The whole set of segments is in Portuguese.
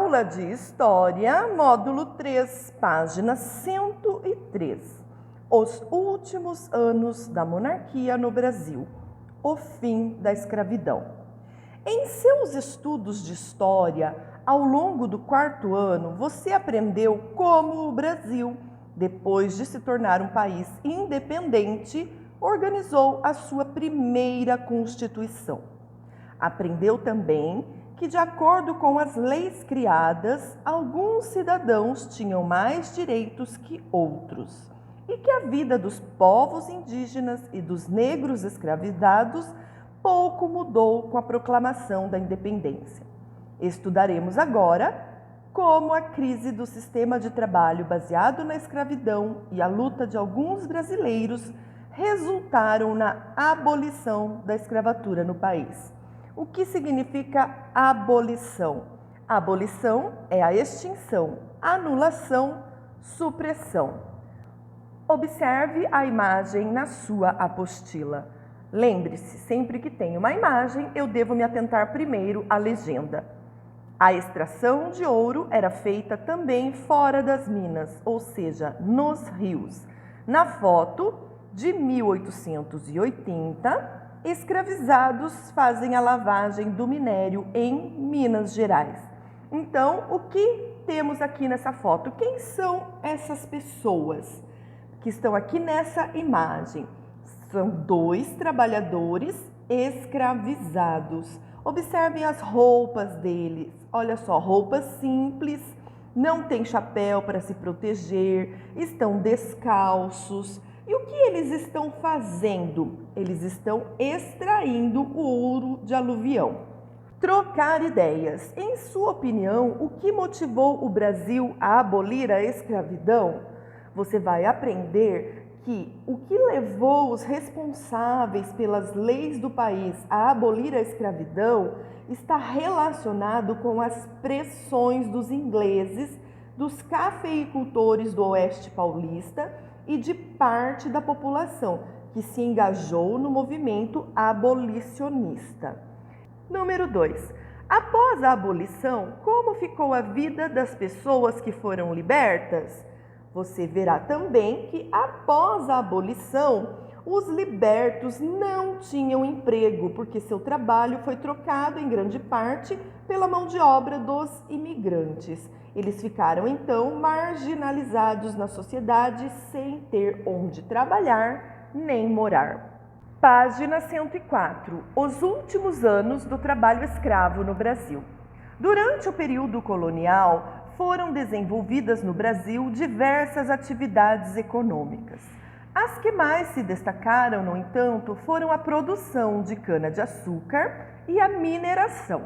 Aula de História, módulo 3, página 103. Os últimos anos da monarquia no Brasil. O fim da escravidão. Em seus estudos de história, ao longo do 4º ano, você aprendeu como o Brasil, depois de se tornar um país independente, organizou a sua primeira Constituição. Aprendeu também que, de acordo com as leis criadas, alguns cidadãos tinham mais direitos que outros e que a vida dos povos indígenas e dos negros escravizados pouco mudou com a proclamação da independência. Estudaremos agora como a crise do sistema de trabalho baseado na escravidão e a luta de alguns brasileiros resultaram na abolição da escravatura no país. O que significa abolição? Abolição é a extinção, anulação, supressão. Observe a imagem na sua apostila. Lembre-se, sempre que tem uma imagem, eu devo me atentar primeiro à legenda. A extração de ouro era feita também fora das minas, ou seja, nos rios. Na foto de 1880, escravizados fazem a lavagem do minério em Minas Gerais. Então, o que temos aqui nessa foto? Quem são essas pessoas que estão aqui nessa imagem? São 2 trabalhadores escravizados. Observem as roupas deles. Olha só, roupas simples, não tem chapéu para se proteger, estão descalços. E o que eles estão fazendo? Eles estão extraindo o ouro de aluvião. Trocar ideias. Em sua opinião, o que motivou o Brasil a abolir a escravidão? Você vai aprender que o que levou os responsáveis pelas leis do país a abolir a escravidão está relacionado com as pressões dos ingleses, dos cafeicultores do Oeste Paulista e de parte da população que se engajou no movimento abolicionista. Número 2. Após a abolição, como ficou a vida das pessoas que foram libertas? Você verá também que após a abolição, os libertos não tinham emprego, porque seu trabalho foi trocado em grande parte pela mão de obra dos imigrantes. Eles ficaram então marginalizados na sociedade sem ter onde trabalhar nem morar. Página 104. Os últimos anos do trabalho escravo no Brasil. Durante o período colonial, foram desenvolvidas no Brasil diversas atividades econômicas. As que mais se destacaram, no entanto, foram a produção de cana-de-açúcar e a mineração.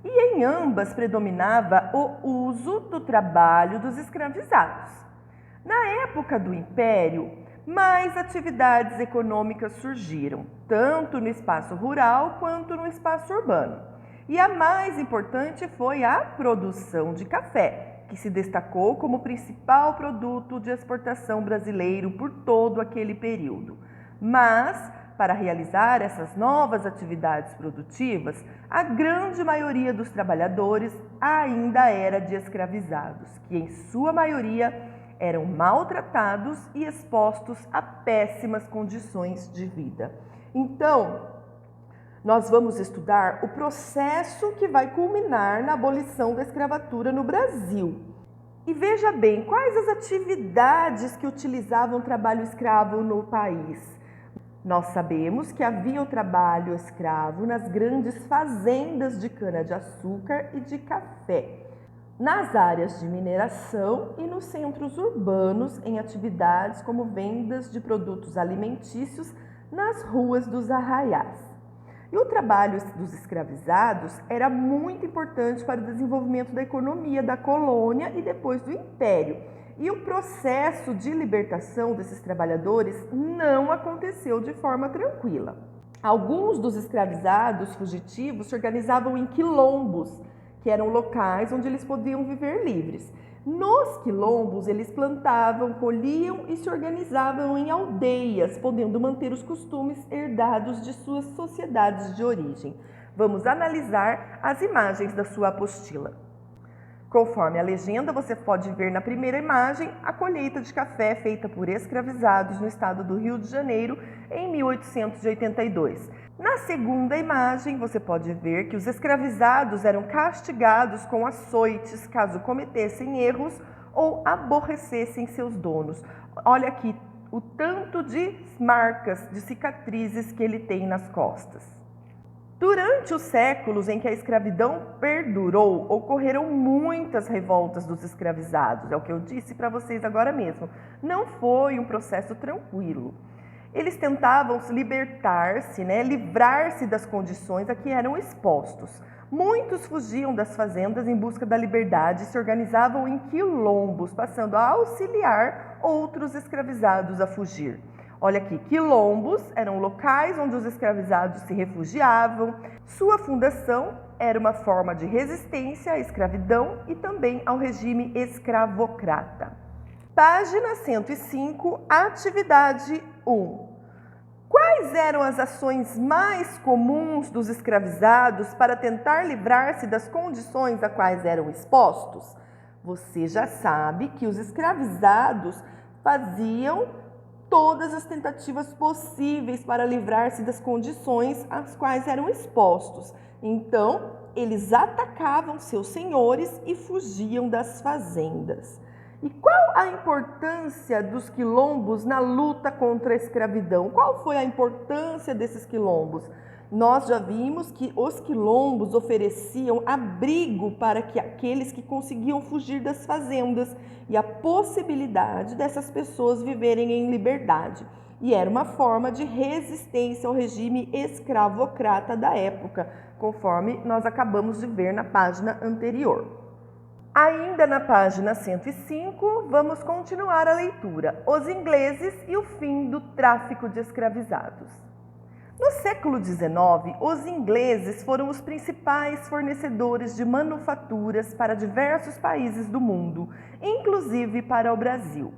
E em ambas predominava o uso do trabalho dos escravizados. Na época do Império, mais atividades econômicas surgiram, tanto no espaço rural quanto no espaço urbano. E a mais importante foi a produção de café, que se destacou como principal produto de exportação brasileiro por todo aquele período. Mas, para realizar essas novas atividades produtivas, a grande maioria dos trabalhadores ainda era de escravizados, que em sua maioria eram maltratados e expostos a péssimas condições de vida. Então, nós vamos estudar o processo que vai culminar na abolição da escravatura no Brasil. E veja bem, quais as atividades que utilizavam o trabalho escravo no país? Nós sabemos que havia o trabalho escravo nas grandes fazendas de cana-de-açúcar e de café, nas áreas de mineração e nos centros urbanos, em atividades como vendas de produtos alimentícios nas ruas dos arraiais. E o trabalho dos escravizados era muito importante para o desenvolvimento da economia da colônia e depois do Império. E o processo de libertação desses trabalhadores não aconteceu de forma tranquila. Alguns dos escravizados fugitivos se organizavam em quilombos, que eram locais onde eles podiam viver livres. Nos quilombos, eles plantavam, colhiam e se organizavam em aldeias, podendo manter os costumes herdados de suas sociedades de origem. Vamos analisar as imagens da sua apostila. Conforme a legenda, você pode ver na primeira imagem a colheita de café feita por escravizados no estado do Rio de Janeiro em 1882. Na segunda imagem, você pode ver que os escravizados eram castigados com açoites caso cometessem erros ou aborrecessem seus donos. Olha aqui o tanto de marcas, de cicatrizes que ele tem nas costas. Durante os séculos em que a escravidão perdurou, ocorreram muitas revoltas dos escravizados. É o que eu disse para vocês agora mesmo. Não foi um processo tranquilo. Eles tentavam se libertar-se, livrar-se das condições a que eram expostos. Muitos fugiam das fazendas em busca da liberdade e se organizavam em quilombos, passando a auxiliar outros escravizados a fugir. Olha aqui, quilombos eram locais onde os escravizados se refugiavam. Sua fundação era uma forma de resistência à escravidão e também ao regime escravocrata. Página 105, atividade 1. Quais eram as ações mais comuns dos escravizados para tentar livrar-se das condições a quais eram expostos? Você já sabe que os escravizados faziam todas as tentativas possíveis para livrar-se das condições às quais eram expostos. Então, eles atacavam seus senhores e fugiam das fazendas. E qual a importância dos quilombos na luta contra a escravidão? Qual foi a importância desses quilombos? Nós já vimos que os quilombos ofereciam abrigo para aqueles que conseguiam fugir das fazendas e a possibilidade dessas pessoas viverem em liberdade. E era uma forma de resistência ao regime escravocrata da época, conforme nós acabamos de ver na página anterior. Ainda na página 105, vamos continuar a leitura. Os ingleses e o fim do tráfico de escravizados. No século XIX, os ingleses foram os principais fornecedores de manufaturas para diversos países do mundo, inclusive para o Brasil.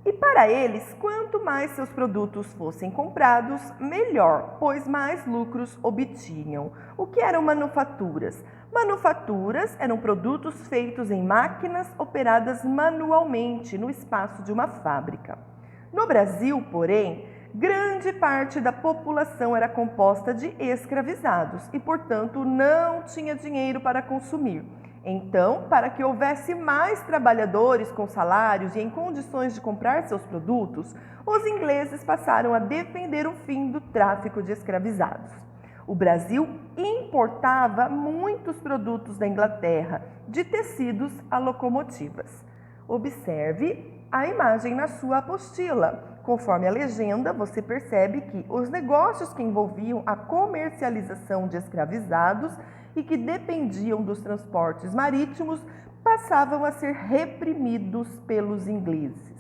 E para eles, quanto mais seus produtos fossem comprados, melhor, pois mais lucros obtinham. O que eram manufaturas? Manufaturas eram produtos feitos em máquinas operadas manualmente no espaço de uma fábrica. No Brasil, porém, grande parte da população era composta de escravizados e, portanto, não tinha dinheiro para consumir. Então, para que houvesse mais trabalhadores com salários e em condições de comprar seus produtos, os ingleses passaram a defender o fim do tráfico de escravizados. O Brasil importava muitos produtos da Inglaterra, de tecidos a locomotivas. Observe a imagem na sua apostila. Conforme a legenda, você percebe que os negócios que envolviam a comercialização de escravizados e que dependiam dos transportes marítimos passavam a ser reprimidos pelos ingleses.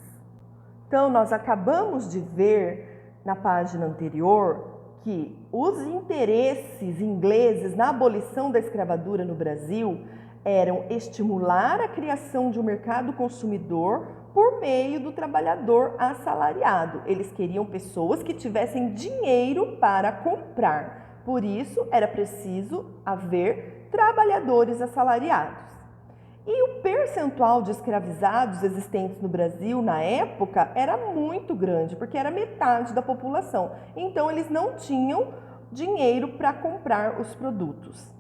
Então, nós acabamos de ver na página anterior que os interesses ingleses na abolição da escravatura no Brasil eram estimular a criação de um mercado consumidor por meio do trabalhador assalariado. Eles queriam pessoas que tivessem dinheiro para comprar. Por isso, era preciso haver trabalhadores assalariados. E o percentual de escravizados existentes no Brasil na época era muito grande, porque era metade da população. Então, eles não tinham dinheiro para comprar os produtos.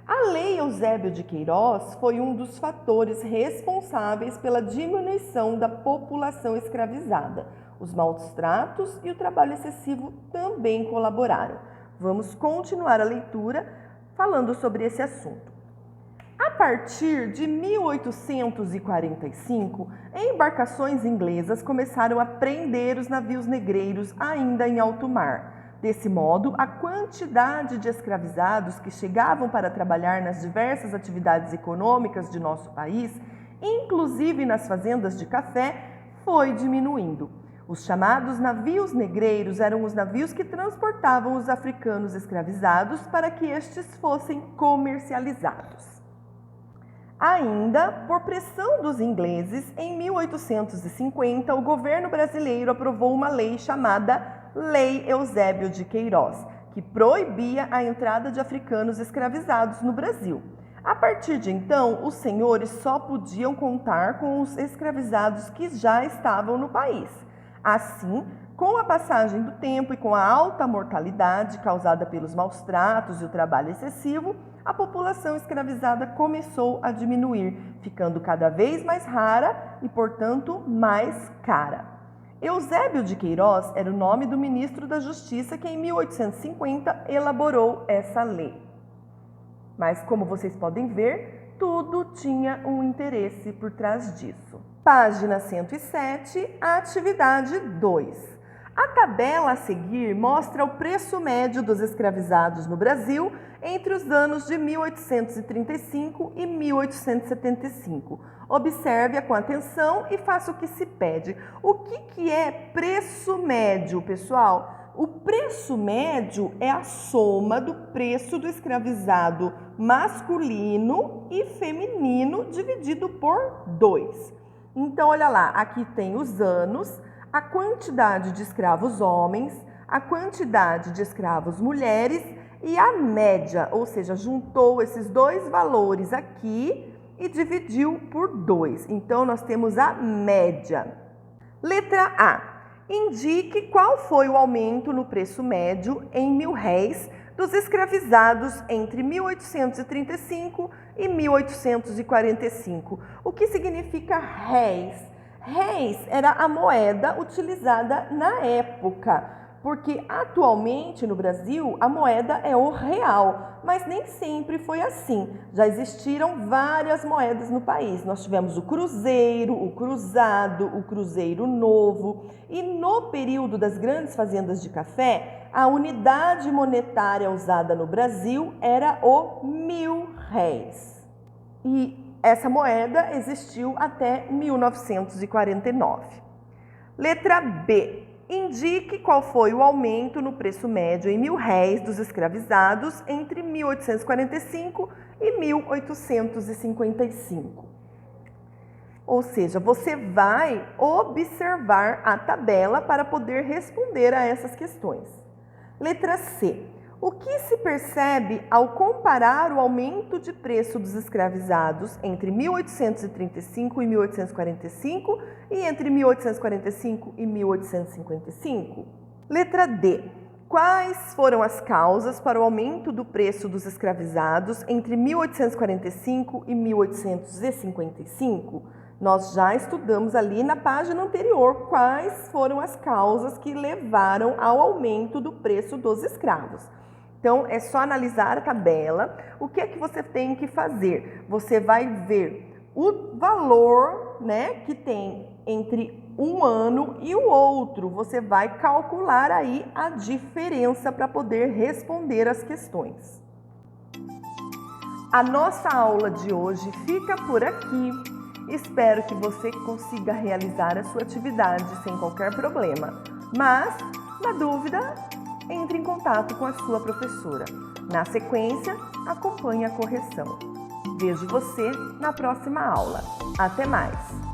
A Lei Eusébio de Queiroz foi um dos fatores responsáveis pela diminuição da população escravizada. Os maus tratos e o trabalho excessivo também colaboraram. Vamos continuar a leitura falando sobre esse assunto. A partir de 1845, embarcações inglesas começaram a prender os navios negreiros ainda em alto mar. Desse modo, a quantidade de escravizados que chegavam para trabalhar nas diversas atividades econômicas de nosso país, inclusive nas fazendas de café, foi diminuindo. Os chamados navios negreiros eram os navios que transportavam os africanos escravizados para que estes fossem comercializados. Ainda, por pressão dos ingleses, em 1850, o governo brasileiro aprovou uma lei chamada Lei Eusébio de Queiroz, que proibia a entrada de africanos escravizados no Brasil. A partir de então, os senhores só podiam contar com os escravizados que já estavam no país. Assim, com a passagem do tempo e com a alta mortalidade causada pelos maus tratos e o trabalho excessivo, a população escravizada começou a diminuir, ficando cada vez mais rara e, portanto, mais cara. Eusébio de Queiroz era o nome do ministro da Justiça que, em 1850, elaborou essa lei. Mas, como vocês podem ver, tudo tinha um interesse por trás disso. Página 107, atividade 2. A tabela a seguir mostra o preço médio dos escravizados no Brasil entre os anos de 1835 e 1875. Observe-a com atenção e faça o que se pede. O que é preço médio, pessoal? O preço médio é a soma do preço do escravizado masculino e feminino dividido por 2. Então, olha lá, aqui tem os anos, a quantidade de escravos homens, a quantidade de escravos mulheres e a média, ou seja, juntou esses dois valores aqui e dividiu por 2. Então, nós temos a média. Letra A. Indique qual foi o aumento no preço médio em mil-réis dos escravizados entre 1835 e 1845. O que significa réis? Réis era a moeda utilizada na época, porque atualmente no Brasil a moeda é o real, mas nem sempre foi assim. Já existiram várias moedas no país. Nós tivemos o cruzeiro, o cruzado, o cruzeiro novo, e no período das grandes fazendas de café, a unidade monetária usada no Brasil era o mil-réis. E essa moeda existiu até 1949. Letra B. Indique qual foi o aumento no preço médio em mil-réis dos escravizados entre 1845 e 1855. Ou seja, você vai observar a tabela para poder responder a essas questões. Letra C. O que se percebe ao comparar o aumento de preço dos escravizados entre 1835 e 1845 e entre 1845 e 1855? Letra D. Quais foram as causas para o aumento do preço dos escravizados entre 1845 e 1855? Nós já estudamos ali na página anterior quais foram as causas que levaram ao aumento do preço dos escravos. Então, é só analisar a tabela. O que é que você tem que fazer? Você vai ver o valor, né, que tem entre um ano e o outro. Você vai calcular aí a diferença para poder responder as questões. A nossa aula de hoje fica por aqui. Espero que você consiga realizar a sua atividade sem qualquer problema. Mas, na dúvida, entre em contato com a sua professora. Na sequência, acompanhe a correção. Vejo você na próxima aula. Até mais!